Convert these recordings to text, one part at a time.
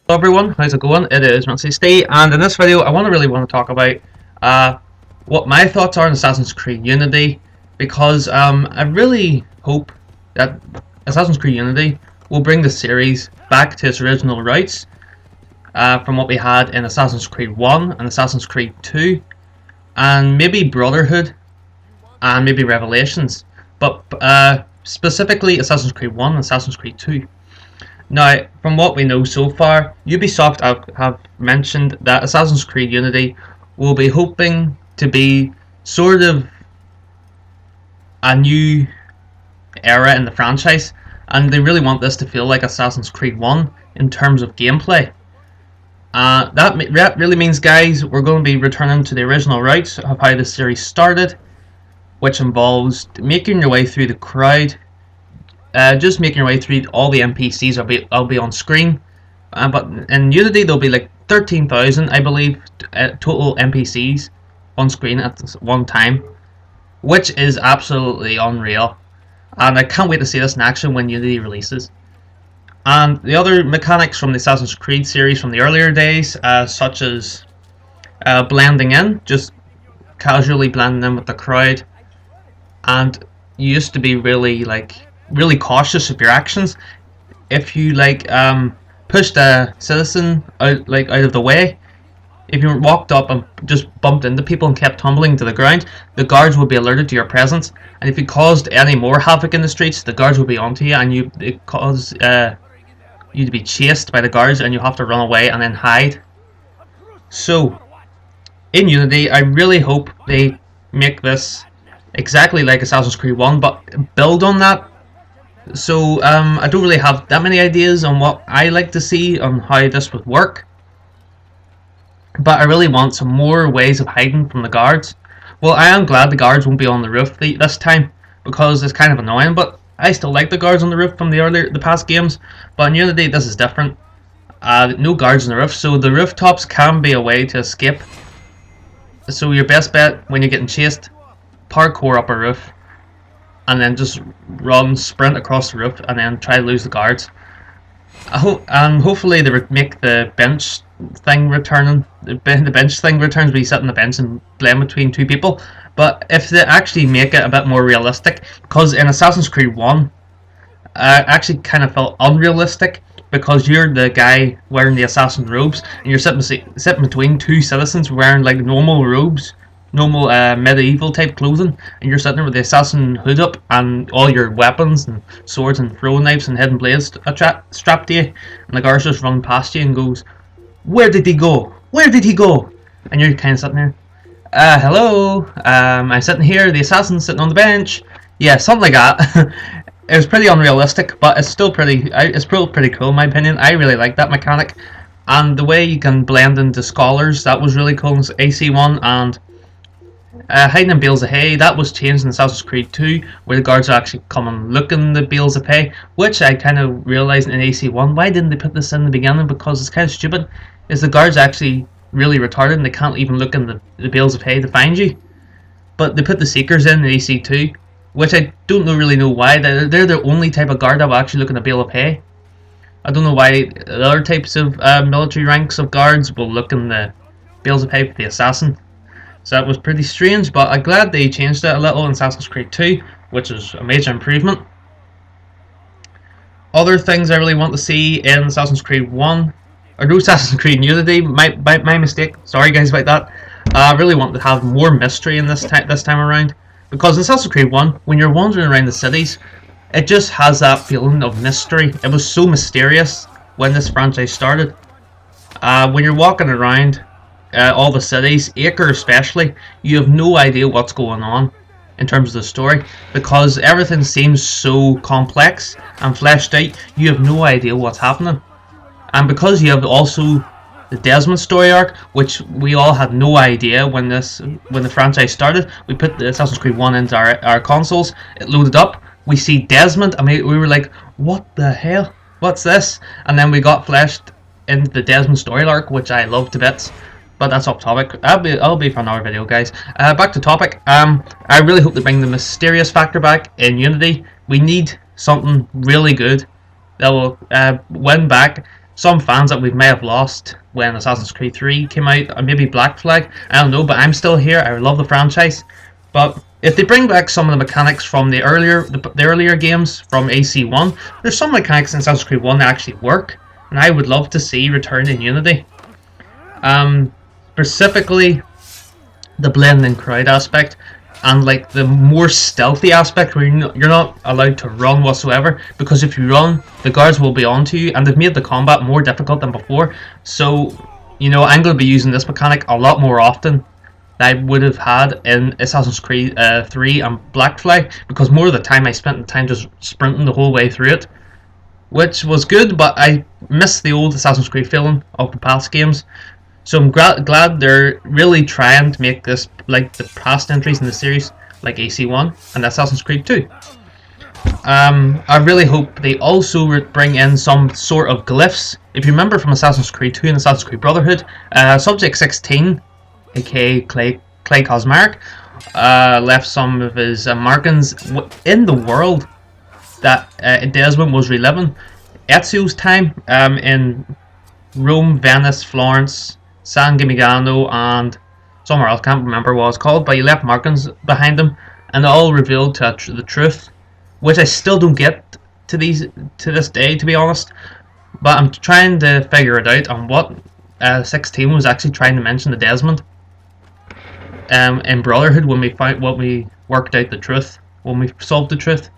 Hello everyone, how's it going? It is Nancy Stay, and in this video I really want to talk about uh, what my thoughts are on Assassin's Creed Unity, because I really hope that Assassin's Creed Unity will bring the series back to its original roots, from what we had in Assassin's Creed 1 and Assassin's Creed 2, and maybe Brotherhood, and maybe Revelations, but specifically Assassin's Creed 1 and Assassin's Creed 2. Now, from what we know so far, Ubisoft have mentioned that Assassin's Creed Unity will be hoping to be sort of a new era in the franchise, and they really want this to feel like Assassin's Creed 1 in terms of gameplay. That really means, guys, we're going to be returning to the original roots of how the series started, which involves making your way through the crowd. Just making your way through all the NPCs will be on screen, but in Unity there'll be like 13,000, I believe, total NPCs on screen at one time, which is absolutely unreal, and I can't wait to see this in action when Unity releases. And the other mechanics from the Assassin's Creed series from the earlier days, such as blending in, just casually blending in with the crowd, and you used to be really cautious of your actions. If you pushed a citizen out of the way, if you walked up and just bumped into people and kept tumbling to the ground, the guards would be alerted to your presence, and if you caused any more havoc in the streets, the guards would be onto you, and it caused you to be chased by the guards, and you have to run away and then hide. So in Unity, I really hope they make this exactly like Assassin's Creed 1, but build on that. So I don't really have that many ideas on what I like to see on how this would work, but I really want some more ways of hiding from the guards. Well, I am glad the guards won't be on the roof this time, because it's kind of annoying, but I still like the guards on the roof from the past games. But in Unity this is different. No guards on the roof, so the rooftops can be a way to escape. So your best bet when you're getting chased, parkour up a roof, and then just sprint across the roof, and then try to lose the guards. Hopefully they make the bench thing returning. The bench thing returns where you sit on the bench and blend between two people. But if they actually make it a bit more realistic, because in Assassin's Creed 1, I actually kind of felt unrealistic, because you're the guy wearing the assassin robes, and you're sitting between two citizens wearing like normal robes, normal medieval type clothing, and you're sitting there with the assassin hood up and all your weapons and swords and throwing knives and hidden blades strapped to you, and the guards just run past you and goes, "Where did he go? Where did he go?" And you're kind of sitting there, hello, I'm sitting here, the assassin's sitting on the bench. Yeah, something like that. It was pretty unrealistic, but it's still pretty cool in my opinion. I really like that mechanic, and the way you can blend into scholars, that was really cool in AC1, and hiding in bales of hay, that was changed in Assassin's Creed 2, where the guards actually come and look in the bales of hay, which I kind of realised in AC1, why didn't they put this in the beginning, because it's kind of stupid, is the guards actually really retarded and they can't even look in the bales of hay to find you. But they put the Seekers in AC2, which I don't really know why. They're the only type of guard that will actually look in a bale of hay. I don't know why the other types of military ranks of guards will look in the bales of hay for the assassin. So that was pretty strange, but I'm glad they changed it a little in Assassin's Creed 2, which is a major improvement. Other things I really want to see in Assassin's Creed 1, or no, Assassin's Creed Unity, my mistake, sorry guys about that. I really want to have more mystery in this time around, because in Assassin's Creed 1, when you're wandering around the cities, it just has that feeling of mystery. It was so mysterious when this franchise started. When you're walking around all the cities, Acre especially, you have no idea what's going on in terms of the story, because everything seems so complex and fleshed out. You have no idea what's happening, and because you have also the Desmond story arc, which we all had no idea when the franchise started. We put the Assassin's Creed 1 into our consoles, it loaded up, we see Desmond, and we were like, what the hell, what's this? And then we got fleshed into the Desmond story arc, which I loved to bits. But that's off topic. I'll be for another video, guys. Back to topic. I really hope they bring the mysterious factor back in Unity. We need something really good that will win back some fans that we may have lost when Assassin's Creed 3 came out, or maybe Black Flag. I don't know, but I'm still here. I love the franchise. But if they bring back some of the mechanics from the earlier games from AC1, there's some mechanics in Assassin's Creed 1 that actually work, and I would love to see return in Unity. Specifically, the blending crowd aspect, and like the more stealthy aspect where you're not allowed to run whatsoever, because if you run, the guards will be onto you, and they've made the combat more difficult than before. So, I'm going to be using this mechanic a lot more often than I would have had in Assassin's Creed 3 and Black Flag, because more of the time I spent the time just sprinting the whole way through it, which was good, but I missed the old Assassin's Creed feeling of the past games. So I'm glad they're really trying to make this like the past entries in the series, like AC1 and Assassin's Creed 2. I really hope they also bring in some sort of glyphs. If you remember from Assassin's Creed 2 and Assassin's Creed Brotherhood, Subject 16, aka Clay Cosmeric, left some of his markings in the world that Desmond was reliving. Ezio's time in Rome, Venice, Florence, San Gimignano, and somewhere else, can't remember what it's called, but he left markings behind him, and they all revealed the truth, which I still don't get to this day, to be honest. But I'm trying to figure it out on what 16 was actually trying to mention to Desmond. In Brotherhood, when we worked out the truth, when we solved the truth,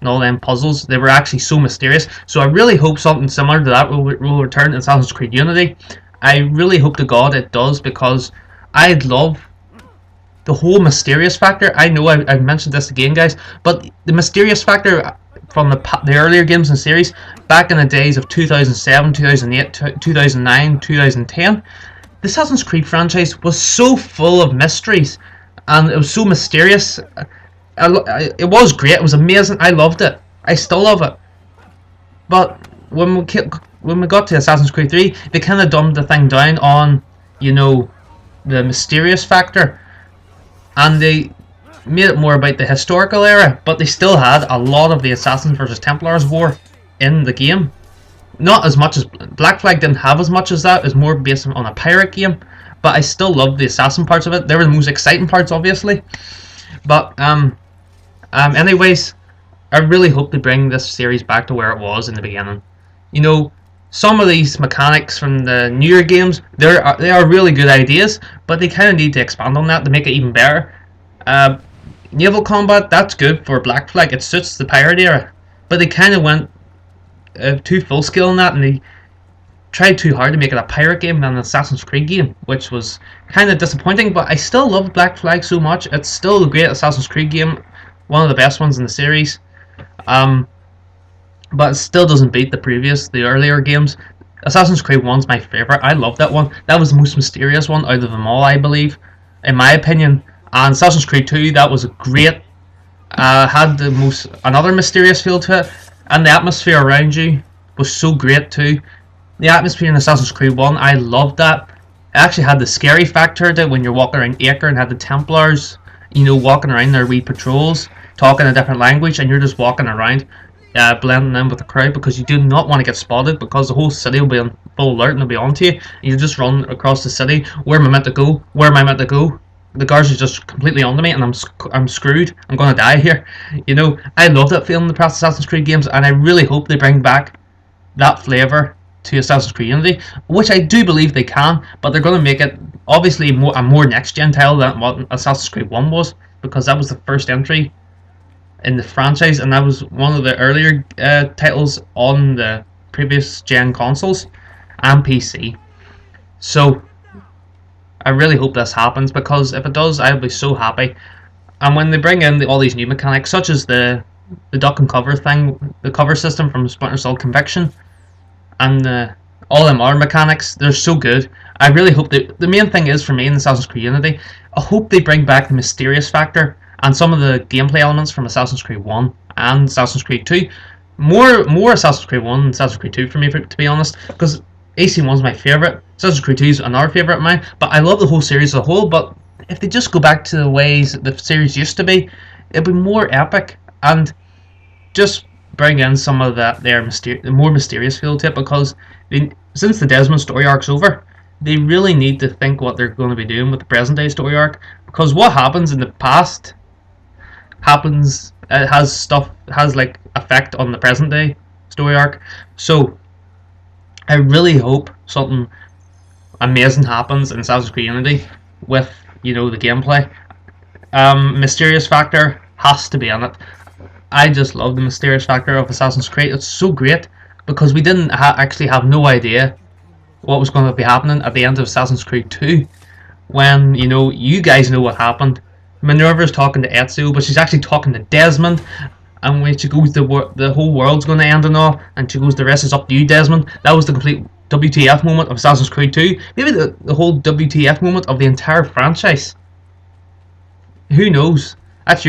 and all them puzzles, they were actually so mysterious. So I really hope something similar to that will return in Assassin's Creed Unity. I really hope to God it does, because I'd love the whole mysterious factor. I know I've mentioned this again, guys, but the mysterious factor from the earlier games and series, back in the days of 2007, 2008, 2009, 2010, the Assassin's Creed franchise was so full of mysteries, and it was so mysterious. It was great, it was amazing, I loved it. I still love it. But when we got to Assassin's Creed 3, they kind of dumbed the thing down on, the mysterious factor, and they made it more about the historical era, but they still had a lot of the Assassins versus Templars war in the game. Not as much as Black Flag didn't have as much as that. It's more based on a pirate game, but I still loved the assassin parts of it. They were the most exciting parts, obviously. But anyways, I really hope they bring this series back to where it was in the beginning. Some of these mechanics from the newer games, they are really good ideas, but they kind of need to expand on that to make it even better. Naval combat, that's good for Black Flag. It suits the pirate era, but they kind of went too full scale in that, and they tried too hard to make it a pirate game and an Assassin's Creed game, which was kind of disappointing. But I still love Black Flag so much. It's still a great Assassin's Creed game, one of the best ones in the series. But it still doesn't beat the earlier games. Assassin's Creed 1's my favourite. I love that one. That was the most mysterious one out of them all, I believe, in my opinion. And Assassin's Creed 2, that was a great, had another mysterious feel to it, and the atmosphere around you was so great too. The atmosphere in Assassin's Creed 1, I loved that. It actually had the scary factor to it when you're walking around Acre and had the Templars, walking around their wee patrols, talking a different language, and you're just walking around, blending in with the crowd, because you do not want to get spotted, because the whole city will be on full alert and they'll be onto you, and you just run across the city. Where am I meant to go? Where am I meant to go? The guards are just completely onto me, and I'm screwed. I'm gonna die here. I love that feeling in the past Assassin's Creed games, and I really hope they bring back that flavour to Assassin's Creed Unity, which I do believe they can, but they're going to make it obviously a more next-gen title than what Assassin's Creed 1 was, because that was the first entry in the franchise, and that was one of the earlier titles on the previous gen consoles and PC. So I really hope this happens, because if it does, I'll be so happy. And when they bring in all these new mechanics, such as the duck and cover thing, the cover system from Splinter Cell Conviction, and all them other mechanics, they're so good. I really hope the main thing is for me in Assassin's Creed Unity, I hope they bring back the mysterious factor and some of the gameplay elements from Assassin's Creed 1 and Assassin's Creed 2. More Assassin's Creed 1 and Assassin's Creed 2 for me, to be honest, because AC1's my favourite, Assassin's Creed 2 is another favourite of mine, but I love the whole series as a whole. But if they just go back to the ways the series used to be, it'd be more epic, and just bring in some of that more mysterious feel to it, because since the Desmond story arc's over, they really need to think what they're going to be doing with the present day story arc, because what happens in the past happens, it has stuff, has like effect on the present day story arc. So I really hope something amazing happens in Assassin's Creed Unity with, you know, the gameplay. Mysterious factor has to be on it. I just love the mysterious factor of Assassin's Creed. It's so great because we didn't actually have no idea what was going to be happening at the end of Assassin's Creed 2, when, you know, you guys know what happened. Minerva's talking to Ezio, but she's actually talking to Desmond, and when she goes, the whole world's going to end and all, and she goes, the rest is up to you, Desmond. That was the complete WTF moment of Assassin's Creed 2. Maybe the whole WTF moment of the entire franchise. Who knows? That's for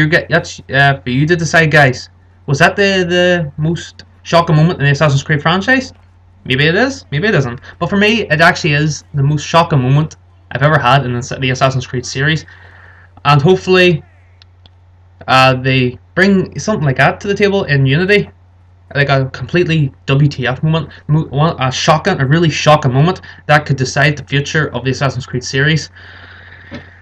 you to decide, guys. Was that the most shocking moment in the Assassin's Creed franchise? Maybe it is, maybe it isn't. But for me, it actually is the most shocking moment I've ever had in the Assassin's Creed series. And hopefully, they bring something like that to the table in Unity, like a completely WTF moment, a really shocking moment that could decide the future of the Assassin's Creed series.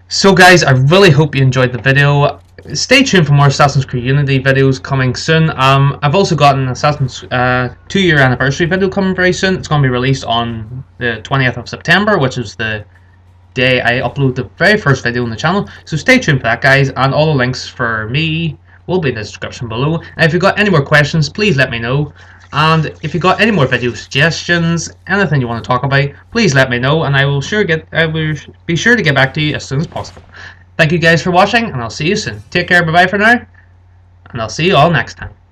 So guys, I really hope you enjoyed the video. Stay tuned for more Assassin's Creed Unity videos coming soon. I've also got an Assassin's 2-year anniversary video coming very soon. It's going to be released on the 20th of September, which is the day I upload the very first video on the channel. So stay tuned for that, guys, and all the links for me will be in the description below. And if you've got any more questions, please let me know. And if you've got any more video suggestions, anything you want to talk about, please let me know, and I will be sure to get back to you as soon as possible. Thank you guys for watching, and I'll see you soon. Take care, bye bye for now, and I'll see you all next time.